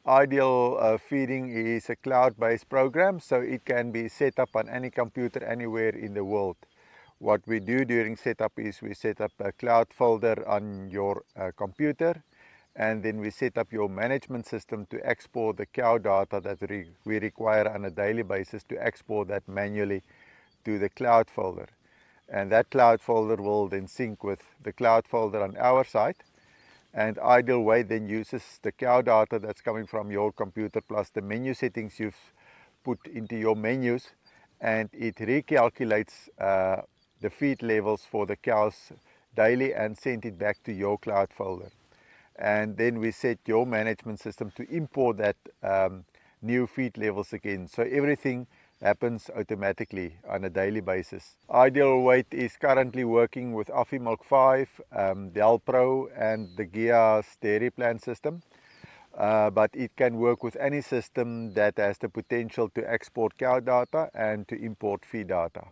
Ideal Feeding is a cloud-based program, so it can be set up on any computer anywhere in the world. What we do during setup is we set up a cloud folder on your computer, and then we set up your management system to export the cow data that we require on a daily basis, to export that manually to the cloud folder. And that cloud folder will then sync with the cloud folder on our side. And Ideal Way then uses the cow data that's coming from your computer plus the menu settings you've put into your menus, and it recalculates the feed levels for the cows daily and send it back to your cloud folder. And then we set your management system to import that new feed levels again. So everything happens automatically on a daily basis. Ideal Weight is currently working with Afimilk 5, Delpro and the GIA Dairy Plan system. But it can work with any system that has the potential to export cow data and to import feed data.